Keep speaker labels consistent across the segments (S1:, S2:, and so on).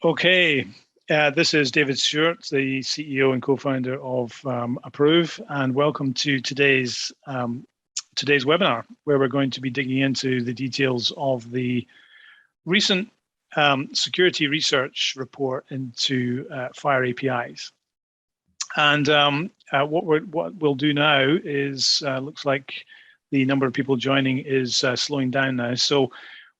S1: Okay, this is David Stewart, the CEO and co-founder of Approve, and welcome to today's webinar, where we're going to be digging into the details of the recent security research report into FHIR APIs. And what we'll do now is looks like the number of people joining is slowing down now. So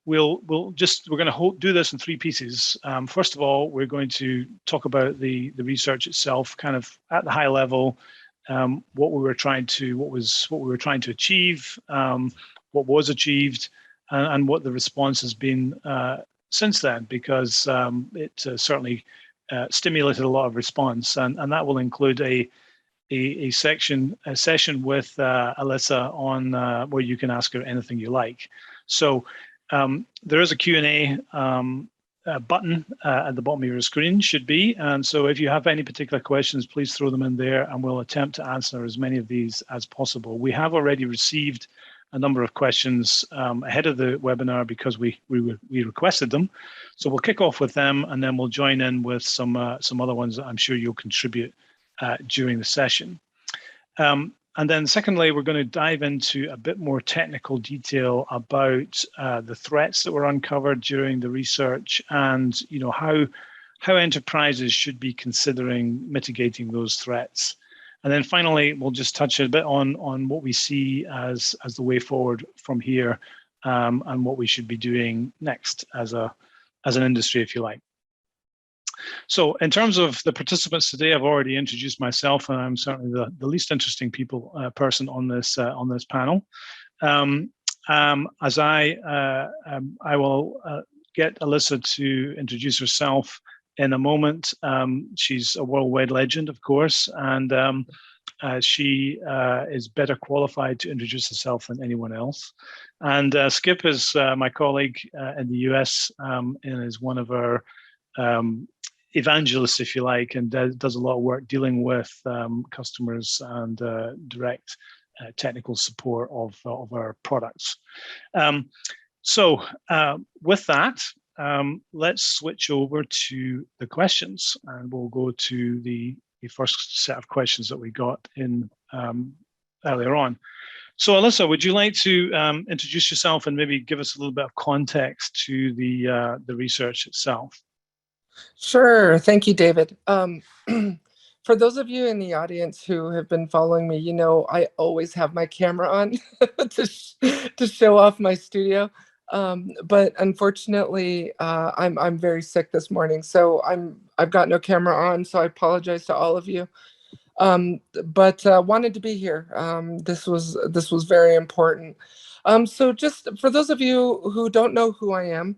S1: we're going to do this in three pieces. First of all, we're going to talk about the research itself, kind of at the high level, what we were trying to achieve, what was achieved, and what the response has been since then, because it certainly stimulated a lot of response, and that will include a session with Alyssa on where you can ask her anything you like. So there is a Q&A button at the bottom of your screen, should be, and so if you have any particular questions, please throw them in there and we'll attempt to answer as many of these as possible. We have already received a number of questions ahead of the webinar because we requested them. So we'll kick off with them and then we'll join in with some other ones that I'm sure you'll contribute during the session. And then secondly, we're going to dive into a bit more technical detail about the threats that were uncovered during the research and how enterprises should be considering mitigating those threats. And then finally, we'll just touch a bit on what we see as the way forward from here, and what we should be doing next as an industry, if you like. So in terms of the participants today, I've already introduced myself, and I'm certainly the least interesting person on this panel. As I will get Alyssa to introduce herself in a moment. She's a worldwide legend, of course, and she is better qualified to introduce herself than anyone else. And Skip is my colleague in the US and is one of our evangelists, if you like, and does a lot of work dealing with customers and direct technical support of our products. So with that, let's switch over to the questions, and we'll go to the first set of questions that we got in earlier on. So Alyssa, would you like to introduce yourself and maybe give us a little bit of context to the research itself?
S2: Sure. Thank you, David. For those of you in the audience who have been following me, you know I always have my camera on to show off my studio. But unfortunately, I'm very sick this morning, so I've got no camera on. So I apologize to all of you. But wanted to be here. This was very important. So just for those of you who don't know who I am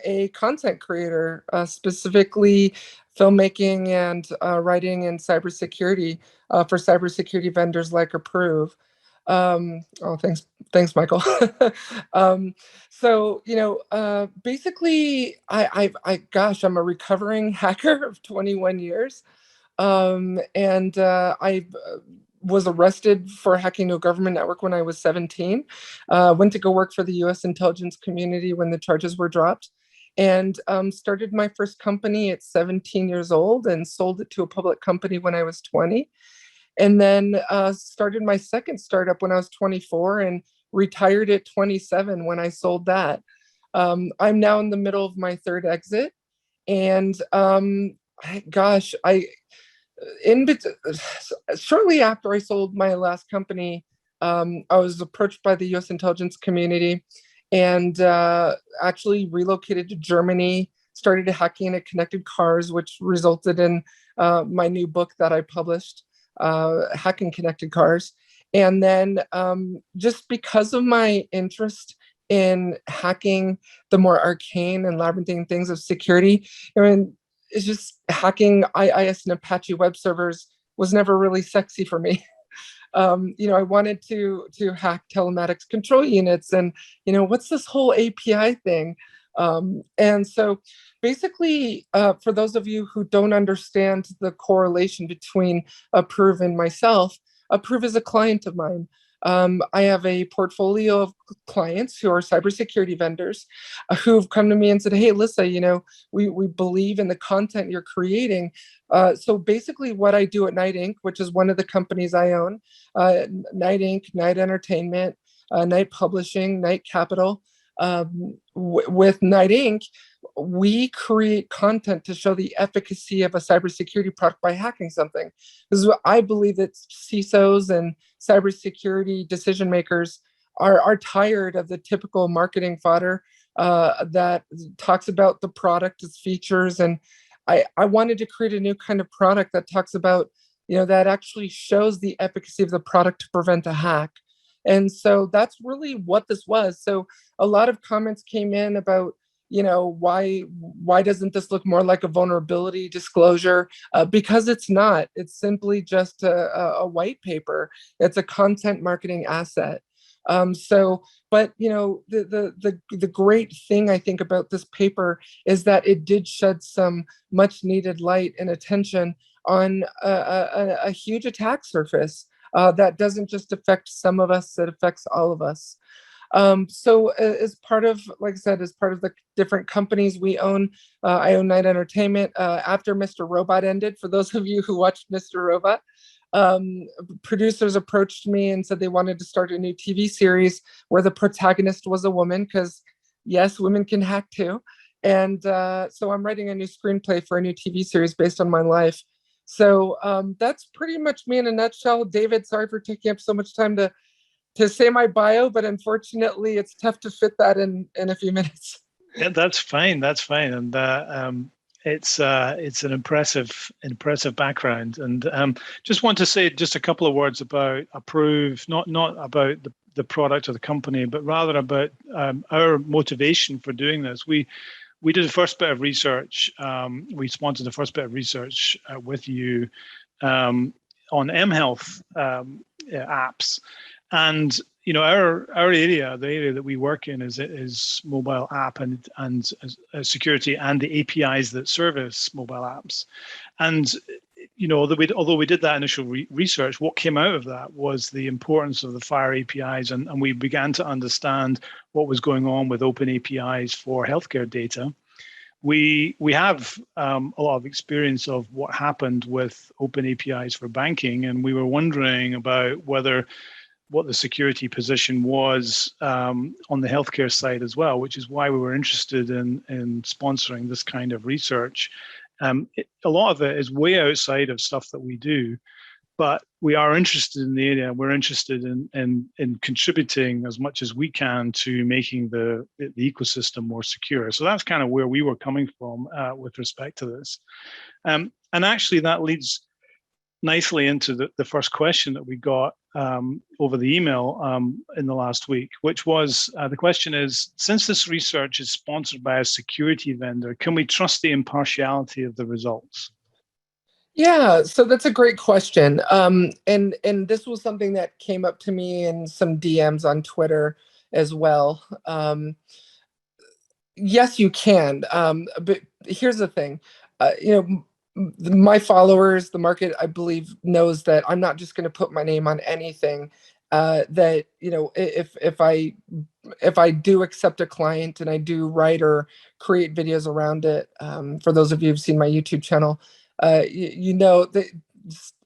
S2: a content creator, specifically filmmaking and writing in cybersecurity for cybersecurity vendors like Approve. Oh, thanks, Michael. So basically, I'm a recovering hacker of 21 years, and I was arrested for hacking a government network when I was 17. Went to go work for the U.S. intelligence community when the charges were dropped, and started my first company at 17 years old and sold it to a public company when I was 20. And then started my second startup when I was 24 and retired at 27 when I sold that. I'm now in the middle of my third exit. And shortly after I sold my last company, I was approached by the US intelligence community and actually relocated to Germany, started hacking at connected cars, which resulted in my new book that I published, Hacking Connected Cars. And then just because of my interest in hacking the more arcane and labyrinthine things of security, I mean, it's just hacking IIS and Apache web servers was never really sexy for me. I wanted to hack telematics control units and, what's this whole API thing? And so basically, for those of you who don't understand the correlation between Approve and myself, Approve is a client of mine. I have a portfolio of clients who are cybersecurity vendors who've come to me and said, "Hey, Alyssa, we believe in the content you're creating." So basically, what I do at Night Inc., which is one of the companies I own, Night Inc., Night Entertainment, Night Publishing, Night Capital. With Night Inc., we create content to show the efficacy of a cybersecurity product by hacking something. Because I believe that CISOs and cybersecurity decision makers are tired of the typical marketing fodder that talks about the product, its features. And I wanted to create a new kind of product that talks about, that actually shows the efficacy of the product to prevent a hack. And so that's really what this was. So a lot of comments came in about, why doesn't this look more like a vulnerability disclosure? Because it's not. It's simply just a white paper. It's a content marketing asset. But the great thing I think about this paper is that it did shed some much needed light and attention on a huge attack surface that doesn't just affect some of us, it affects all of us. So as part of, like I said, as part of the different companies we own, I own Night Entertainment. After Mr. Robot ended, for those of you who watched Mr. Robot, producers approached me and said they wanted to start a new TV series where the protagonist was a woman, because yes, women can hack too. And so I'm writing a new screenplay for a new TV series based on my life. So that's pretty much me in a nutshell. David, sorry for taking up so much time to say my bio, but unfortunately it's tough to fit that in a few minutes.
S1: Yeah, that's fine. That's fine. And it's an impressive background. And just want to say just a couple of words about Approve, not about the product or the company, but rather about our motivation for doing this. We did the first bit of research. We sponsored the first bit of research with you on mHealth apps, and our area, the area that we work in, is mobile app and security and the APIs that service mobile apps. And although we did that initial research, what came out of that was the importance of the FHIR APIs, and we began to understand what was going on with open APIs for healthcare data. We have a lot of experience of what happened with open APIs for banking, and we were wondering about what the security position was on the healthcare side as well, which is why we were interested in sponsoring this kind of research. A lot of it is way outside of stuff that we do, but we are interested in the area. We're interested in contributing as much as we can to making the ecosystem more secure. So that's kind of where we were coming from with respect to this. And actually that leads nicely into the first question that we got over the email in the last week, which was, the question is, since this research is sponsored by a security vendor, can we trust the impartiality of the results?
S2: Yeah, so that's a great question. And this was something that came up to me in some DMs on Twitter as well. Yes, you can. But here's the thing. My followers, the market, I believe, knows that I'm not just going to put my name on anything. That if I do accept a client and I do write or create videos around it, for those of you who've seen my YouTube channel, that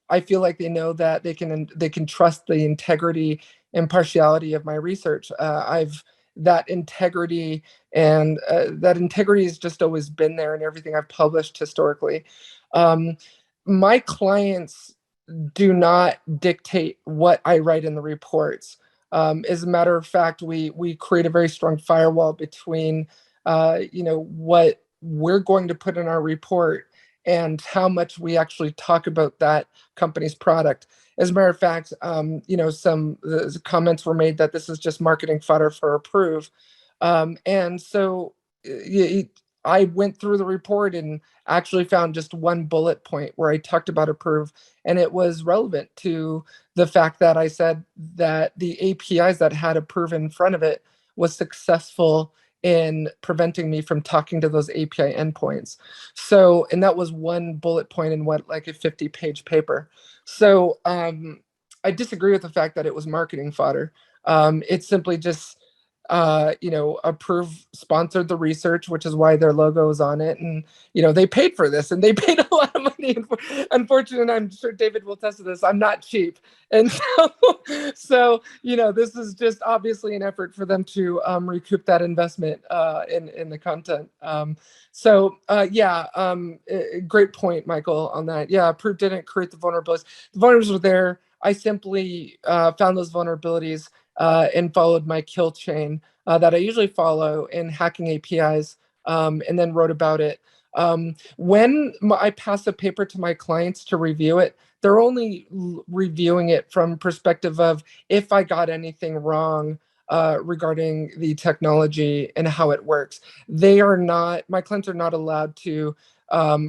S2: I feel like they know that they can trust the integrity and partiality of my research. That integrity has just always been there in everything I've published historically. My clients do not dictate what I write in the reports. As a matter of fact, we create a very strong firewall between what we're going to put in our report and how much we actually talk about that company's product. As a matter of fact, some comments were made that this is just marketing fodder for Approve. And so I went through the report and actually found just one bullet point where I talked about Approve, and it was relevant to the fact that I said that the APIs that had Approve in front of it was successful in preventing me from talking to those API endpoints. So, and that was one bullet point in like a 50-page paper. So I disagree with the fact that it was marketing fodder. It's simply just, Approve sponsored the research, which is why their logo is on it. And, they paid for this and they paid a lot of money. Unfortunately, I'm sure David will attest to this, I'm not cheap. And so, this is just obviously an effort for them to recoup that investment in the content. Great point, Michael, on that. Yeah, Proof didn't create the vulnerabilities. The vulnerabilities were there. I simply found those vulnerabilities and followed my kill chain that I usually follow in hacking APIs, and then wrote about it. When I pass a paper to my clients to review it, they're only reviewing it from perspective of if I got anything wrong regarding the technology and how it works. My clients are not allowed to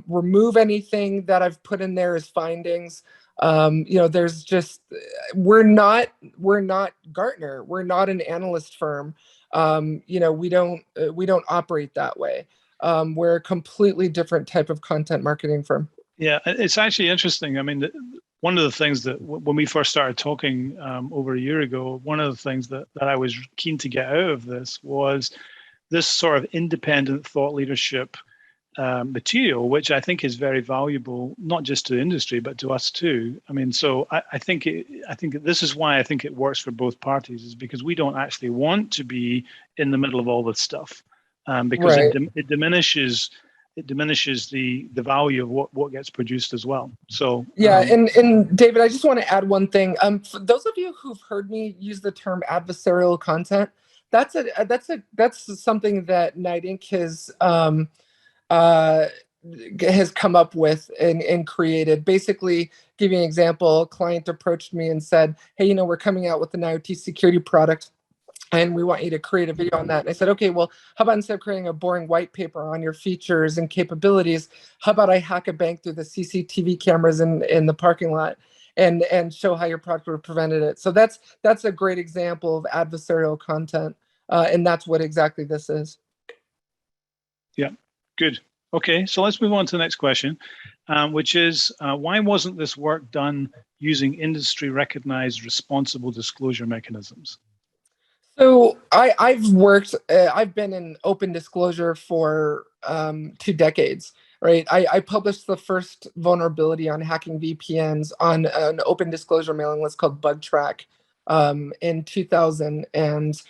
S2: remove anything that I've put in there as findings. There's just, we're not Gartner. We're not an analyst firm. We don't operate that way. We're a completely different type of content marketing firm.
S1: Yeah, it's actually interesting. I mean, one of the things that when we first started talking over a year ago, one of the things that I was keen to get out of this was this sort of independent thought leadership material, which I think is very valuable, not just to industry, but to us too. I mean, so I think this is why I think it works for both parties, is because we don't actually want to be in the middle of all this stuff, because
S2: Right.
S1: it diminishes the value of what gets produced as well. So
S2: yeah, and David, I just want to add one thing. For those of you who've heard me use the term adversarial content, that's something that Night Inc. Has come up with and created. Basically, give you an example, a client approached me and said, hey, we're coming out with an IoT security product and we want you to create a video on that. And I said, okay, well, how about instead of creating a boring white paper on your features and capabilities, how about I hack a bank through the CCTV cameras in the parking lot and show how your product would have prevented it. So that's a great example of adversarial content. And that's what exactly this is.
S1: Yeah, good. Okay, so let's move on to the next question, which is, why wasn't this work done using industry-recognized responsible disclosure mechanisms?
S2: So I've been in open disclosure for 2 decades, right? I published the first vulnerability on hacking VPNs on an open disclosure mailing list called BugTrack in 2000, and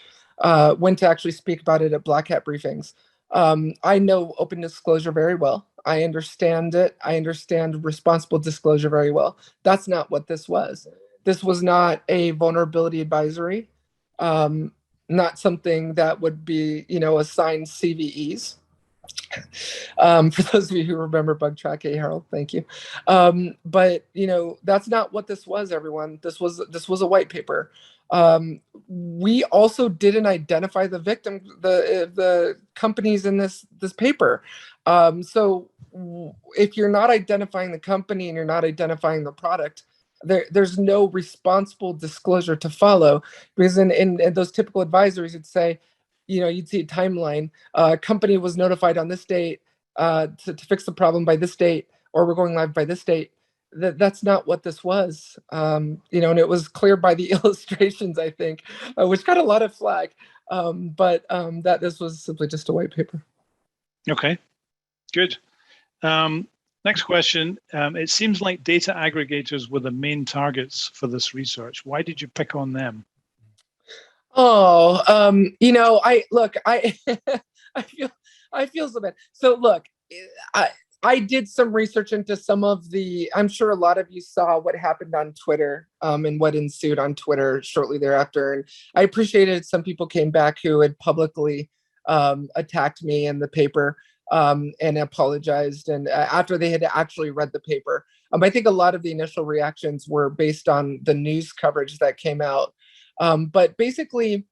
S2: went to actually speak about it at Black Hat briefings. I know open disclosure very well. I understand it. I understand responsible disclosure very well. That's not what this was. This was not a vulnerability advisory. Not something that would be, assigned CVEs. For those of you who remember BugTrack, hey Harold, thank you. But that's not what this was, everyone. This was a white paper. We also didn't identify the victim, the companies in this paper. So if you're not identifying the company and you're not identifying the product, there's no responsible disclosure to follow, because in those typical advisories, it'd say, you'd see a timeline. Company was notified on this date to fix the problem by this date, or we're going live by this date. That's not what this was. And it was clear by the illustrations, I think, which got a lot of flack. But that this was simply just a white paper.
S1: Okay, good. Next question. It seems like data aggregators were the main targets for this research. Why did you pick on them?
S2: Oh, I I feel so bad. So look, I did some research into some of I'm sure a lot of you saw what happened on Twitter, and what ensued on Twitter shortly thereafter. And I appreciated some people came back who had publicly attacked me in the paper, and apologized. And after they had actually read the paper, I think a lot of the initial reactions were based on the news coverage that came out. But basically,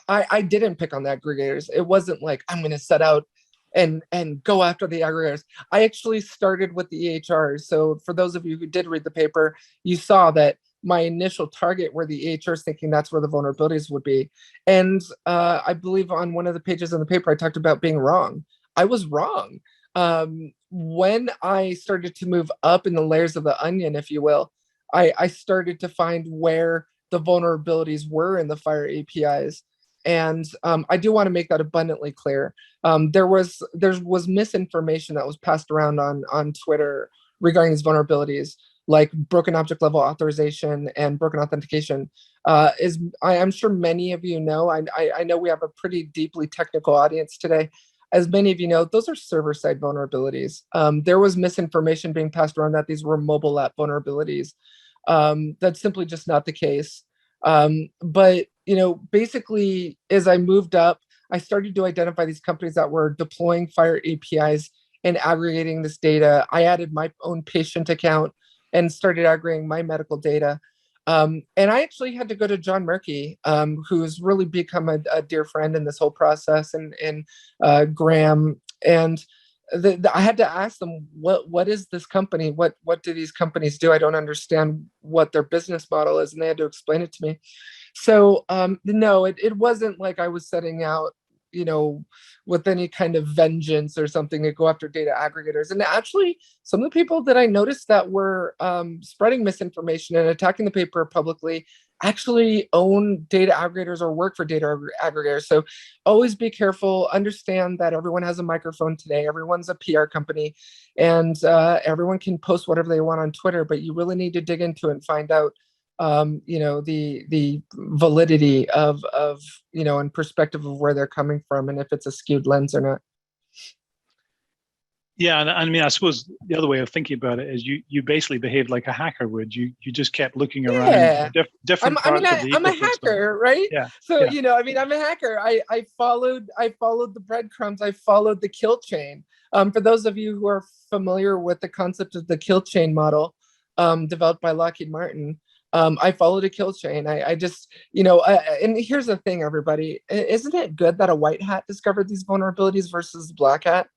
S2: I didn't pick on the aggregators. It wasn't like I'm going to set out and go after the aggregators. I actually started with the EHRs. So for those of you who did read the paper, you saw that my initial target were the EHRs, thinking that's where the vulnerabilities would be. And I believe on one of the pages in the paper, I talked about being wrong. I was wrong. When I started to move up in the layers of the onion, if you will, I started to find where the vulnerabilities were in the FHIR APIs. And I do want to make that abundantly clear. There was misinformation that was passed around on Twitter regarding these vulnerabilities, like broken object level authorization and broken authentication. I'm sure many of you know. I know we have a pretty deeply technical audience today. As many of you know, those are server-side vulnerabilities. There was misinformation being passed around that these were mobile app vulnerabilities. That's simply just not the case. But basically, as I moved up, I started to identify these companies that were deploying FHIR APIs and aggregating this data. I added my own patient account and started aggregating my medical data. And I actually had to go to John Murky, who's really become a dear friend in this whole process, and Graham. And I had to ask them, what is this company? What do these companies do? I don't understand what their business model is. And they had to explain it to me. So no, it wasn't like I was setting out, with any kind of vengeance or something to go after data aggregators. And actually, some of the people that I noticed that were spreading misinformation and attacking the paper publicly actually own data aggregators or work for data aggregators. So always be careful. Understand that everyone has a microphone today. Everyone's a PR company, and everyone can post whatever they want on Twitter. But you really need to dig into it and find out the validity of and perspective of where they're coming from, and if it's a skewed lens or not.
S1: Yeah, and I mean, I suppose the other way of thinking about it is you basically behaved like a hacker would. You just kept looking around different parts of the ecosystem.
S2: I'm a hacker, right?
S1: Yeah.
S2: So I'm a hacker. I followed the breadcrumbs. I followed the kill chain. For those of you who are familiar with the concept of the kill chain model, developed by Lockheed Martin, I followed a kill chain. I just, and here's the thing, everybody, isn't it good that a white hat discovered these vulnerabilities versus black hat?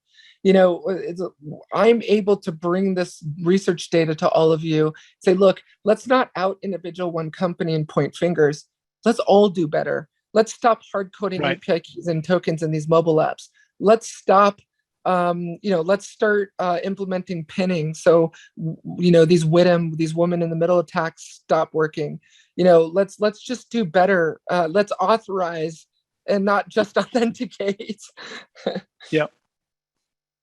S2: I'm able to bring this research data to all of you, say, look, let's not out individual one company and point fingers. Let's all do better. Let's stop hard coding API keys and tokens in these mobile apps. Let's stop let's start implementing pinning. So, these women in the middle attacks stop working. Let's just do better. Let's authorize and not just authenticate.
S1: Yeah.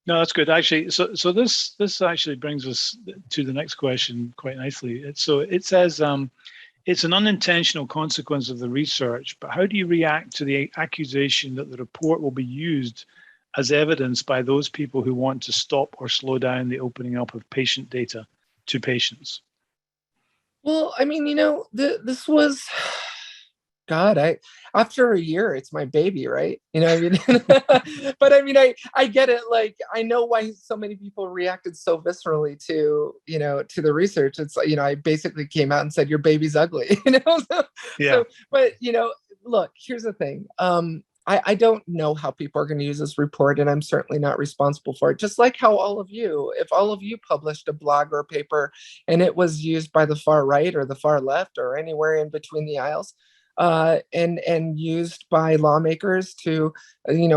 S1: No, that's good. Actually, so this actually brings us to the next question quite nicely. It says it's an unintentional consequence of the research, but how do you react to the accusation that the report will be used as evidence by those people who want to stop or slow down the opening up of patient data to patients?
S2: Well, I mean, this was, God, after a year, it's my baby, right? I mean, but I mean, I get it. Like, I know why so many people reacted so viscerally to the research. It's like, I basically came out and said, your baby's ugly,
S1: Yeah.
S2: But, look, here's the thing. I don't know how people are going to use this report, and I'm certainly not responsible for it. Just like how if all of you published a blog or a paper and it was used by the far right or the far left or anywhere in between the aisles, and used by lawmakers to,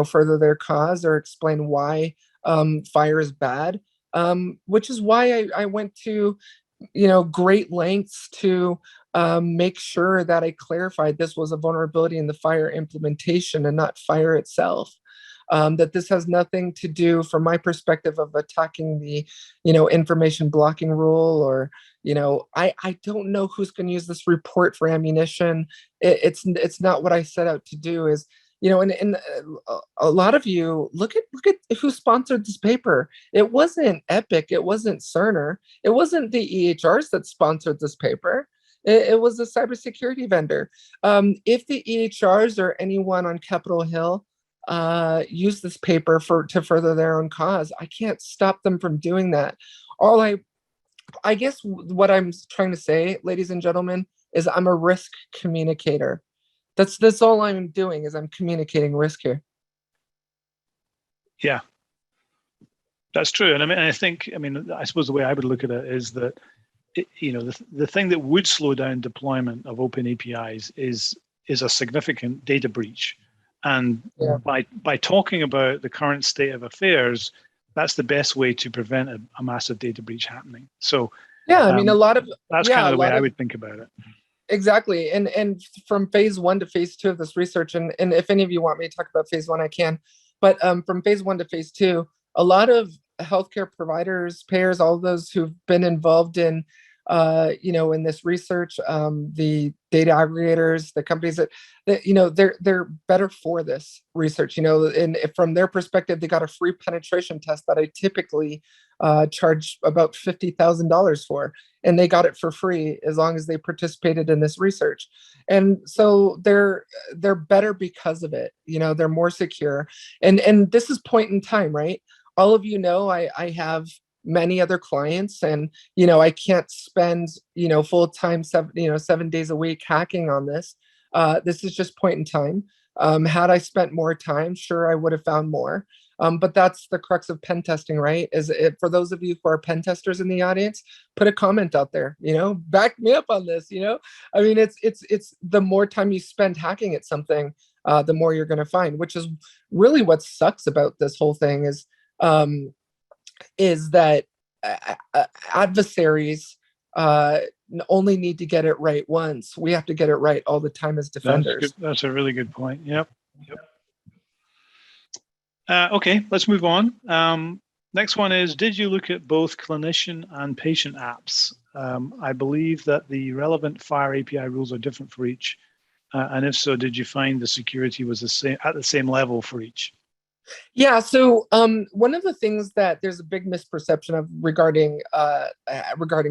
S2: further their cause or explain why FHIR is bad, which is why I went to, great lengths to make sure that I clarified this was a vulnerability in the FHIR implementation and not FHIR itself. That this has nothing to do, from my perspective, of attacking the, information blocking rule, or, I don't know who's going to use this report for ammunition. It's not what I set out to do. Is, and a lot of you look at who sponsored this paper. It wasn't Epic. It wasn't Cerner. It wasn't the EHRs that sponsored this paper. It was a cybersecurity vendor. If the EHRs or anyone on Capitol Hill use this paper to further their own cause, I can't stop them from doing that. I guess what I'm trying to say, ladies and gentlemen, is I'm a risk communicator. That's all I'm doing, is I'm communicating risk here.
S1: Yeah, that's true. And I suppose the way I would look at it is that, the thing that would slow down deployment of open APIs is a significant data breach. And by talking about the current state of affairs, that's the best way to prevent a massive data breach happening. So,
S2: Yeah, I mean, a lot of
S1: That's kind of the way I would think about it.
S2: Exactly. And from phase 1 to phase 2 of this research, and if any of you want me to talk about phase 1, I can. But from phase 1 to phase 2, a lot of healthcare providers, payers, all those who've been involved in, in this research, the data aggregators, the companies that they're better for this research. And from their perspective, they got a free penetration test that I typically charge about $50,000 for, and they got it for free as long as they participated in this research. And so they're better because of it. They're more secure, and this is point in time, right? All of I have many other clients, and I can't spend full time 7 days a week hacking on this. This is just point in time. Had I spent more time, sure, I would have found more. But that's the crux of pen testing, right? For those of you who are pen testers in the audience, put a comment out there, back me up on this. I mean, it's the more time you spend hacking at something, the more you're going to find, which is really what sucks about this whole thing is that adversaries only need to get it right once. We have to get it right all the time as defenders.
S1: That's a really good point. Yep. Okay, let's move on. Next one is, did you look at both clinician and patient apps? I believe that the relevant FHIR API rules are different for each. And if so, did you find the security was at the same level for each?
S2: Yeah, so one of the things that there's a big misperception of regarding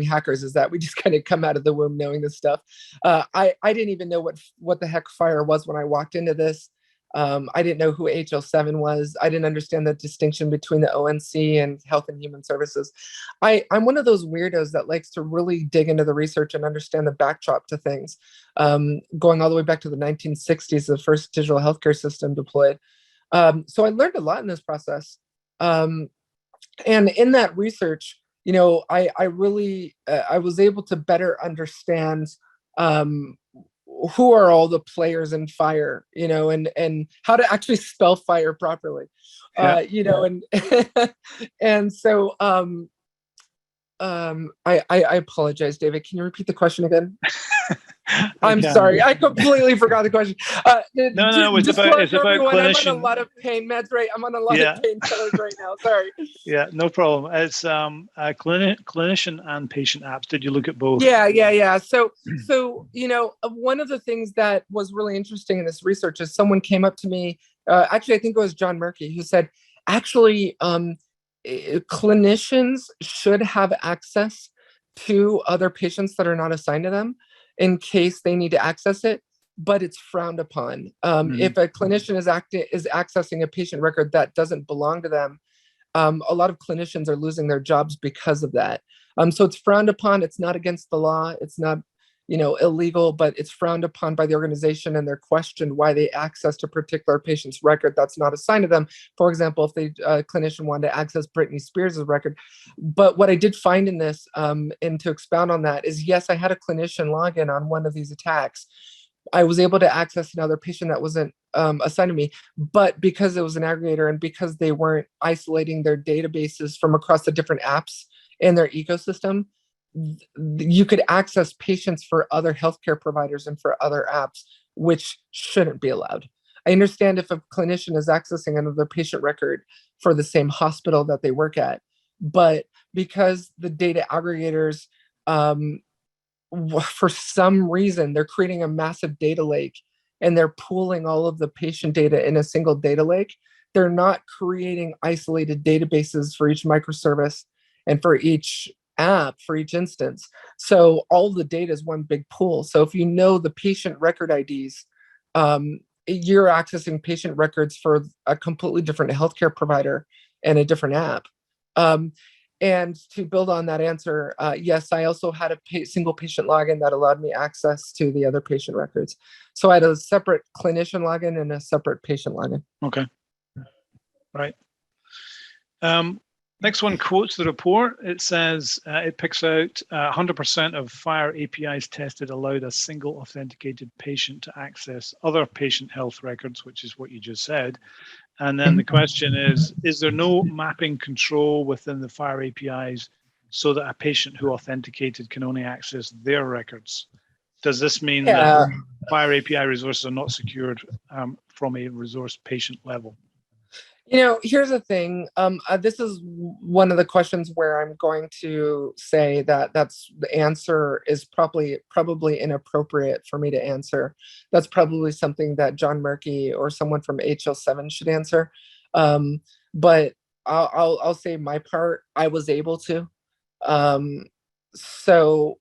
S2: hackers is that we just kind of come out of the womb knowing this stuff. I didn't even know what the heck FHIR was when I walked into this. I didn't know who HL7 was. I didn't understand the distinction between the ONC and Health and Human Services. I'm one of those weirdos that likes to really dig into the research and understand the backdrop to things. Going all the way back to the 1960s, the first digital healthcare system deployed. So I learned a lot in this process. And in that research, I really, I was able to better understand who are all the players in FHIR, and how to actually spell FHIR properly, and and so I apologize, David. Can you repeat the question again? I'm sorry, I completely forgot the question.
S1: No, it's about clinician.
S2: I'm on a lot of pain meds, right? I'm on a lot of painkillers right now. Sorry.
S1: Yeah, no problem. It's clinician and patient apps. Did you look at both?
S2: Yeah. So one of the things that was really interesting in this research is someone came up to me. Actually, I think it was John Murky, who said, actually, clinicians should have access to other patients that are not assigned to them in case they need to access it, but it's frowned upon. If a clinician is accessing a patient record that doesn't belong to them, a lot of clinicians are losing their jobs because of that. So it's frowned upon. It's not against the law. It's not, illegal, but it's frowned upon by the organization, and they're questioned why they accessed a particular patient's record that's not assigned to them. For example, if a clinician wanted to access Britney Spears' record. But what I did find in this, and to expound on that, is yes, I had a clinician login on one of these attacks. I was able to access another patient that wasn't assigned to me, but because it was an aggregator and because they weren't isolating their databases from across the different apps in their ecosystem, you could access patients for other healthcare providers and for other apps, which shouldn't be allowed. I understand if a clinician is accessing another patient record for the same hospital that they work at, but because the data aggregators, for some reason, they're creating a massive data lake and they're pooling all of the patient data in a single data lake. They're not creating isolated databases for each microservice and for each app, for each instance. So all the data is one big pool. So if you know the patient record IDs, you're accessing patient records for a completely different healthcare provider and a different app. And to build on that answer, yes, I also had a single patient login that allowed me access to the other patient records. So I had a separate clinician login and a separate patient login.
S1: Okay. Right. Next one quotes the report. It says it picks out 100% of FHIR APIs tested allowed a single authenticated patient to access other patient health records, which is what you just said. And then the question is there no mapping control within the FHIR APIs so that a patient who authenticated can only access their records. Does this mean
S2: Yeah.
S1: that FHIR API resources are not secured from a resource patient level?
S2: Here's the thing. This is one of the questions where I'm going to say that the answer is probably inappropriate for me to answer. That's probably something that John Murky or someone from HL7 should answer. But I'll say my part. I was able to. So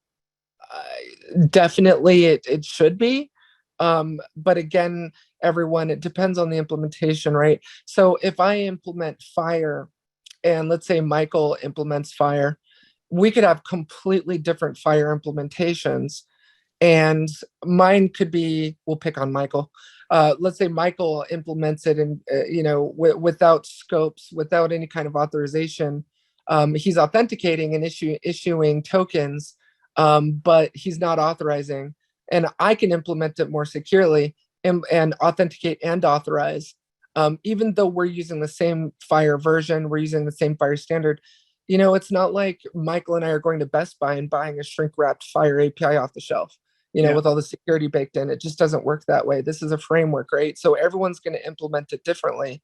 S2: definitely it should be. But again, everyone, it depends on the implementation, right? So if I implement FHIR and let's say Michael implements FHIR, we could have completely different FHIR implementations. And mine could be, we'll pick on Michael. Let's say Michael implements it and, without scopes, without any kind of authorization. He's authenticating and issuing tokens, but he's not authorizing. And I can implement it more securely and authenticate and authorize. Even though we're using the same FHIR version, we're using the same FHIR standard. It's not like Michael and I are going to Best Buy and buying a shrink-wrapped FHIR API off the shelf, with all the security baked in. It just doesn't work that way. This is a framework, right? So everyone's going to implement it differently.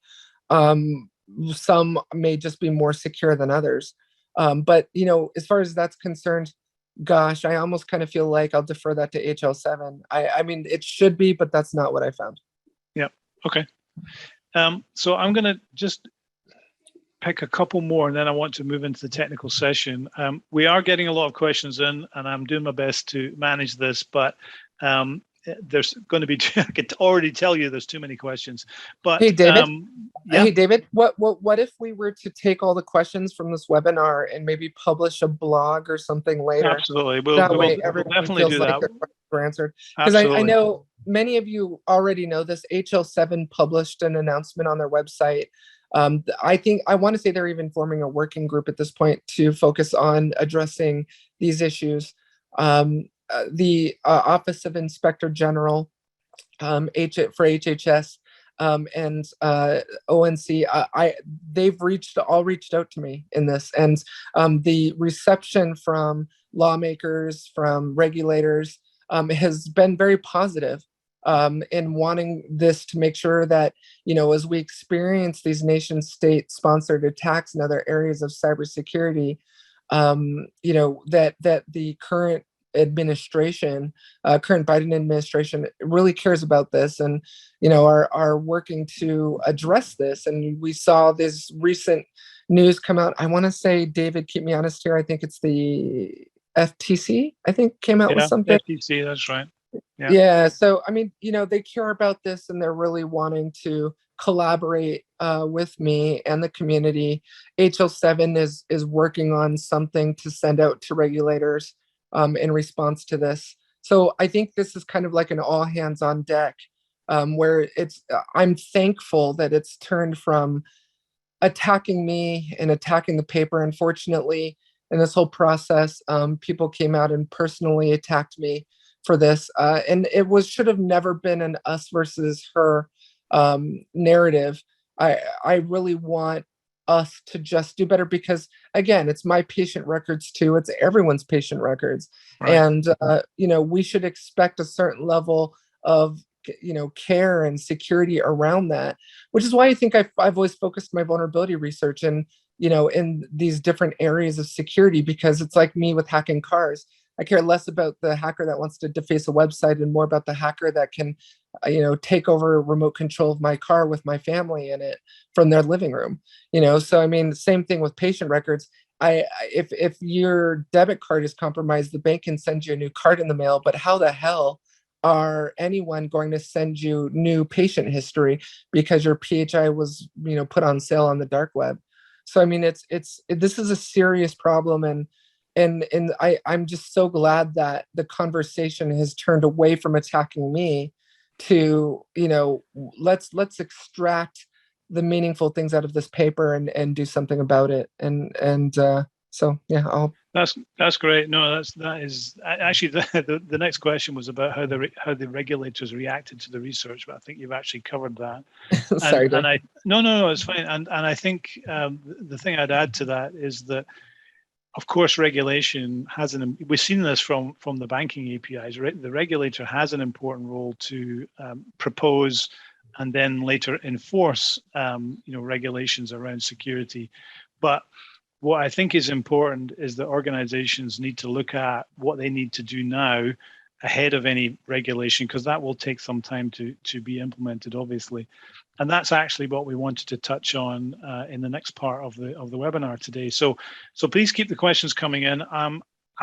S2: Some may just be more secure than others. But as far as that's concerned, gosh, I almost kind of feel like I'll defer that to HL7. I mean, it should be, but that's not what I found.
S1: Yeah. Okay. So I'm going to just pick a couple more, and then I want to move into the technical session. We are getting a lot of questions in, and I'm doing my best to manage this, but there's going to be, I could already tell you there's too many questions. But
S2: hey, David.
S1: Yeah.
S2: Hey, David, what if we were to take all the questions from this webinar and maybe publish a blog or something later?
S1: Absolutely.
S2: We'll
S1: definitely do that.
S2: We're answered. Because I know many of you already know this. HL7 published an announcement on their website. I want to say they're even forming a working group at this point to focus on addressing these issues. The Office of Inspector General for HHS and ONC, they've reached out to me in this, and the reception from lawmakers, from regulators, has been very positive in wanting this to make sure that, as we experience these nation state sponsored attacks in other areas of cybersecurity, that the current administration, current Biden administration really cares about this and, are working to address this. And we saw this recent news come out. I want to say, David, keep me honest here. I think it's the FTC, I think, came out with something.
S1: FTC, that's right.
S2: Yeah. So, I mean, they care about this and they're really wanting to collaborate with me and the community. HL7 is working on something to send out to regulators in response to this. So I think this is kind of like an all hands on deck, where I'm thankful that it's turned from attacking me and attacking the paper. Unfortunately, in this whole process, people came out and personally attacked me for this. And it should have never been an us versus her narrative. I really want us to just do better because, again, it's my patient records too. It's everyone's patient records. Right. And, we should expect a certain level of, care and security around that, which is why I think I've always focused my vulnerability research in these different areas of security, because it's like me with hacking cars. I care less about the hacker that wants to deface a website and more about the hacker that can, take over remote control of my car with my family in it from their living room. So I mean, the same thing with patient records. If your debit card is compromised, the bank can send you a new card in the mail. But how the hell are anyone going to send you new patient history because your PHI was, put on sale on the dark web? So I mean, this is a serious problem, and I'm just so glad that the conversation has turned away from attacking me to, let's extract the meaningful things out of this paper and do something about it. And so yeah,
S1: that's great. No, that is actually the next question was about how the regulators reacted to the research, but I think you've actually covered that.
S2: Sorry,
S1: no, it's fine. And I think the thing I'd add to that is that of course, regulation has we've seen this from the banking APIs. The regulator has an important role to propose and then later enforce, regulations around security. But what I think is important is that organizations need to look at what they need to do now ahead of any regulation, because that will take some time to be implemented, obviously. And that's actually what we wanted to touch on in the next part of the webinar today. So please keep the questions coming in. I'm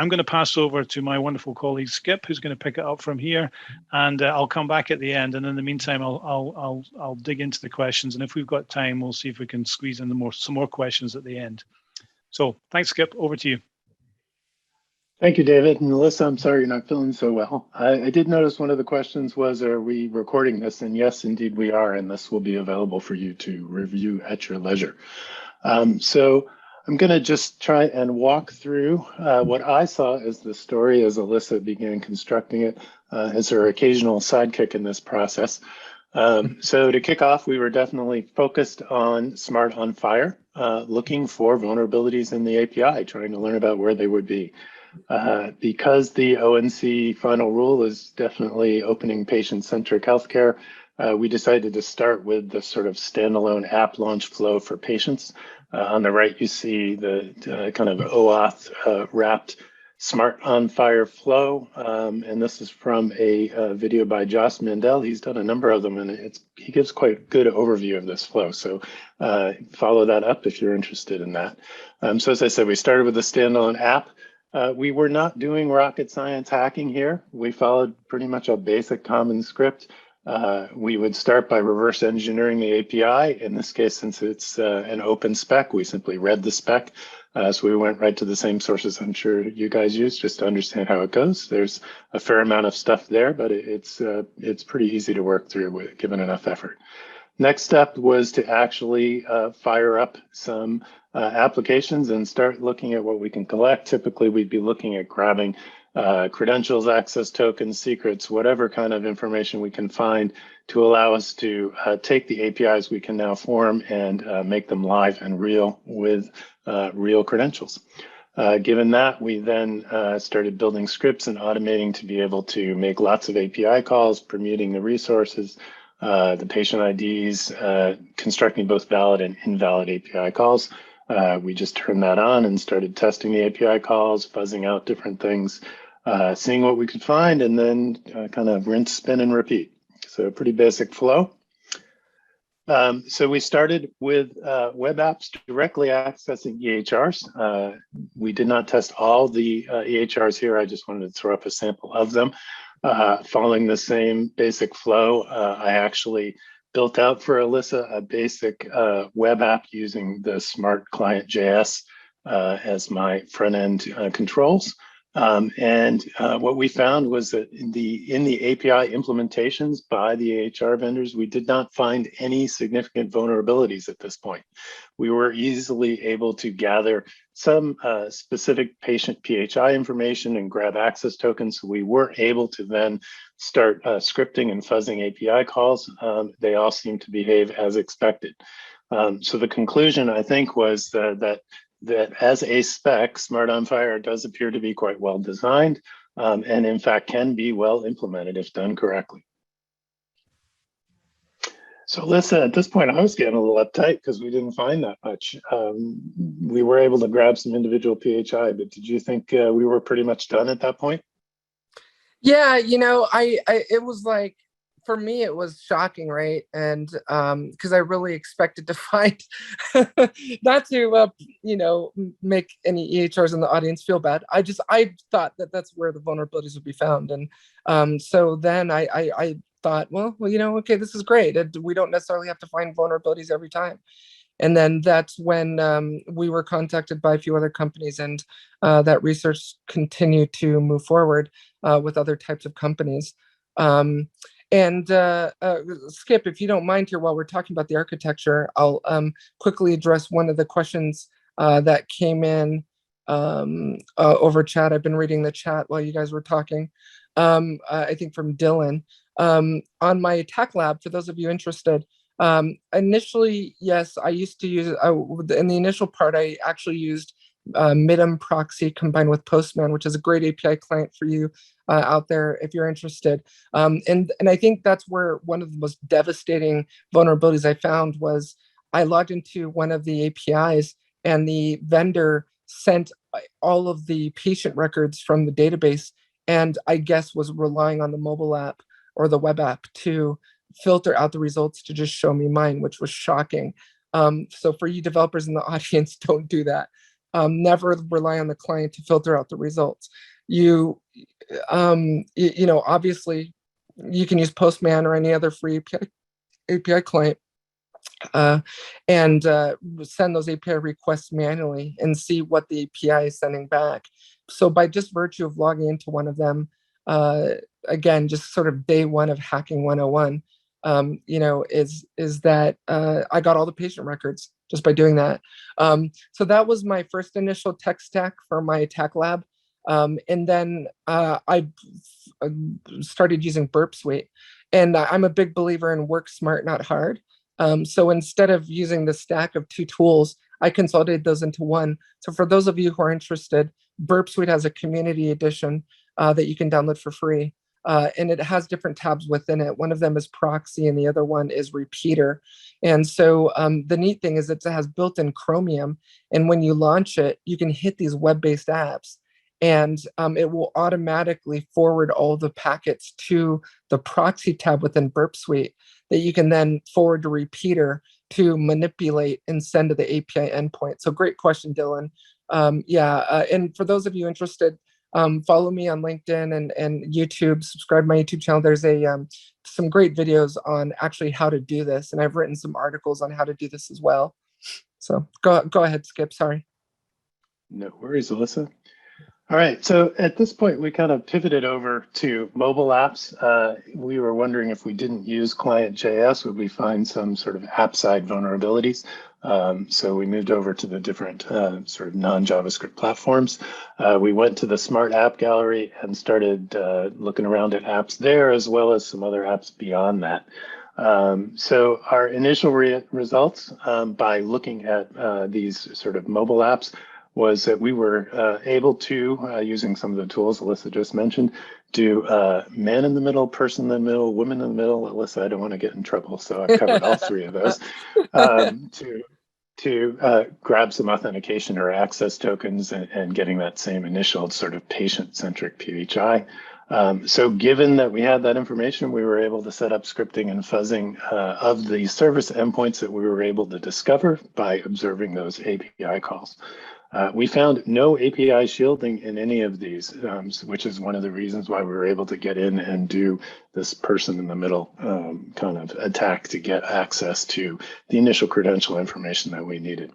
S1: going to pass over to my wonderful colleague Skip, who's going to pick it up from here, and I'll come back at the end. And in the meantime, I'll dig into the questions, and if we've got time, we'll see if we can squeeze in some more questions at the end. So thanks, Skip. Over to you.
S3: Thank you, David. And Melissa, I'm sorry you're not feeling so well. I did notice one of the questions was, are we recording this? And yes, indeed we are, and this will be available for you to review at your leisure. So I'm going to just try and walk through what I saw as the story as Alyssa began constructing it as her occasional sidekick in this process. So to kick off, we were definitely focused on Smart on FHIR, looking for vulnerabilities in the API, trying to learn about where they would be. Because the ONC final rule is definitely opening patient-centric healthcare, we decided to start with the sort of standalone app launch flow for patients. On the right, you see the kind of OAuth wrapped Smart on FHIR flow. And this is from a video by Joss Mandel. He's done a number of them, and he gives quite a good overview of this flow. So follow that up if you're interested in that. So as I said, we started with the standalone app. We were not doing rocket science hacking here. We followed pretty much a basic common script. We would start by reverse engineering the API. In this case, since it's an open spec, we simply read the spec. So we went right to the same sources I'm sure you guys use just to understand how it goes. There's a fair amount of stuff there, but it's pretty easy to work through given enough effort. Next step was to actually fire up some applications and start looking at what we can collect. Typically, we'd be looking at grabbing credentials, access tokens, secrets, whatever kind of information we can find to allow us to take the APIs we can now form and make them live and real with real credentials. Given that, we then started building scripts and automating to be able to make lots of API calls, permuting the resources, the patient IDs, constructing both valid and invalid API calls. We just turned that on and started testing the API calls, fuzzing out different things, seeing what we could find, and then kind of rinse, spin, and repeat. So pretty basic flow. So we started with web apps directly accessing EHRs. We did not test all the EHRs here. I just wanted to throw up a sample of them. Following the same basic flow, I actually built out for Alyssa a basic web app using the Smart Client JS as my front end controls. And what we found was that in the API implementations by the AHR vendors, we did not find any significant vulnerabilities at this point. We were easily able to gather some specific patient PHI information and grab access tokens. So we were able to then start scripting and fuzzing API calls. They all seem to behave as expected. So the conclusion, I think, was that as a spec, Smart on FHIR does appear to be quite well designed and in fact can be well implemented if done correctly. So listen, at this point, I was getting a little uptight because we didn't find that much. We were able to grab some individual PHI, but did you think we were pretty much done at that point?
S2: Yeah, you know, it was like, for me, it was shocking, right? And because I really expected to find, not to, you know, make any EHRs in the audience feel bad. I thought that that's where the vulnerabilities would be found. And so then I thought, well, you know, okay, this is great. We don't necessarily have to find vulnerabilities every time. And then that's when we were contacted by a few other companies, and that research continued to move forward with other types of companies. And Skip, if you don't mind here, while we're talking about the architecture, I'll quickly address one of the questions that came in over chat. I've been reading the chat while you guys were talking, I think from Dylan. On my attack lab, for those of you interested, initially, yes, I used to use, in the initial part, I actually used Minim proxy combined with Postman, which is a great API client for you out there if you're interested. And I think that's where one of the most devastating vulnerabilities I found was I logged into one of the APIs and the vendor sent all of the patient records from the database, and I guess was relying on the mobile app or the web app to filter out the results to just show me mine, which was shocking. So for you developers in the audience, don't do that. Never rely on the client to filter out the results. You know, obviously you can use Postman or any other free API client and send those API requests manually and see what the API is sending back. So by just virtue of logging into one of them, again, just sort of day one of hacking 101, you know, is that I got all the patient records just by doing that. So that was my first initial tech stack for my attack lab. And then I started using Burp Suite. And I'm a big believer in work smart, not hard. So instead of using the stack of 2 tools, I consolidated those into one. So for those of you who are interested, Burp Suite has a community edition that you can download for free. And it has different tabs within it. One of them is proxy and the other one is repeater. And so the neat thing is it has built-in Chromium. And when you launch it, you can hit these web-based apps and it will automatically forward all the packets to the proxy tab within Burp Suite that you can then forward to repeater to manipulate and send to the API endpoint. So great question, Dylan. And for those of you interested, follow me on LinkedIn and YouTube, subscribe to my YouTube channel. There's some great videos on actually how to do this. And I've written some articles on how to do this as well. So go ahead, Skip, sorry.
S3: No worries, Alyssa. All right, so at this point, we kind of pivoted over to mobile apps. We were wondering if we didn't use client.js, would we find some sort of app side vulnerabilities? So we moved over to the different sort of non-JavaScript platforms. We went to the Smart App Gallery and started looking around at apps there, as well as some other apps beyond that. So our initial results by looking at these sort of mobile apps was that we were able to, using some of the tools Alyssa just mentioned, do man in the middle, person in the middle, woman in the middle. Alyssa, I don't want to get in trouble, so I covered all 3 of those. To grab some authentication or access tokens and getting that same initial sort of patient-centric PHI. So given that we had that information, we were able to set up scripting and fuzzing of the service endpoints that we were able to discover by observing those API calls. We found no API shielding in any of these, which is one of the reasons why we were able to get in and do this person in the middle kind of attack to get access to the initial credential information that we needed.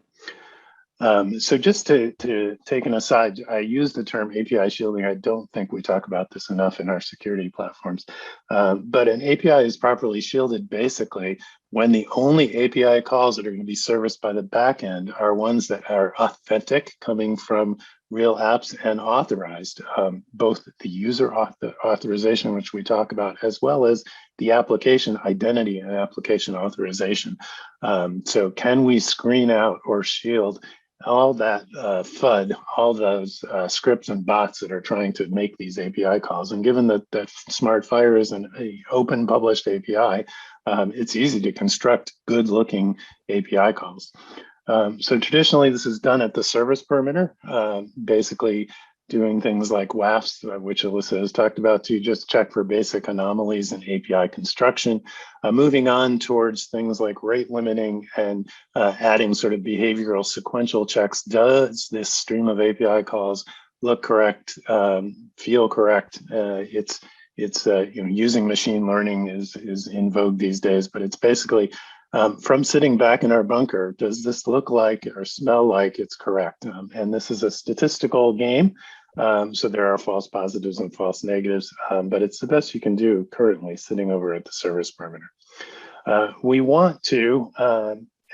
S3: So just to take an aside, I use the term API shielding. I don't think we talk about this enough in our security platforms, but an API is properly shielded basically when the only API calls that are going to be serviced by the backend are ones that are authentic, coming from real apps, and authorized, both the user authorization, which we talk about, as well as the application identity and application authorization. So can we screen out or shield all that FUD, all those scripts and bots that are trying to make these API calls? And given that Smart FHIR is an open published API, it's easy to construct good looking API calls. So traditionally, this is done at the service perimeter, basically doing things like WAFs, which Alyssa has talked about, to just check for basic anomalies in API construction. Moving on towards things like rate limiting and adding sort of behavioral sequential checks. Does this stream of API calls look correct, feel correct? It's using machine learning is in vogue these days, but it's basically from sitting back in our bunker, does this look like or smell like it's correct? And this is a statistical game. So there are false positives and false negatives, but it's the best you can do currently sitting over at the service perimeter. We want to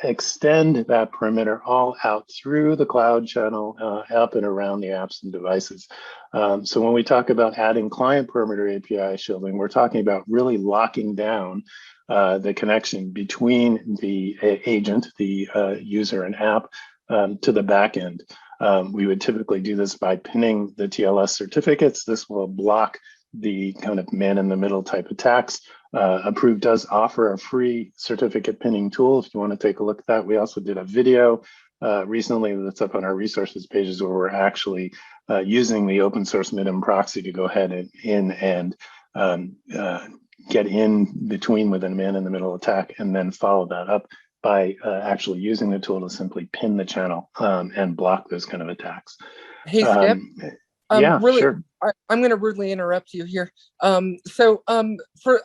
S3: extend that perimeter all out through the cloud channel, up and around the apps and devices. So when we talk about adding client perimeter API shielding, we're talking about really locking down the connection between the agent, the user and app, to the back end. We would typically do this by pinning the TLS certificates. This will block the kind of man-in-the-middle type attacks. Approved does offer a free certificate pinning tool if you want to take a look at that. We also did a video recently that's up on our resources pages where we're actually using the open source MIDM proxy to go ahead and get in between with a man-in-the-middle attack and then follow that up by actually using the tool to simply pin the channel and block those kind of attacks.
S2: Hey, Skip.
S3: Yeah,
S2: really,
S3: sure.
S2: I'm going to rudely interrupt you here. I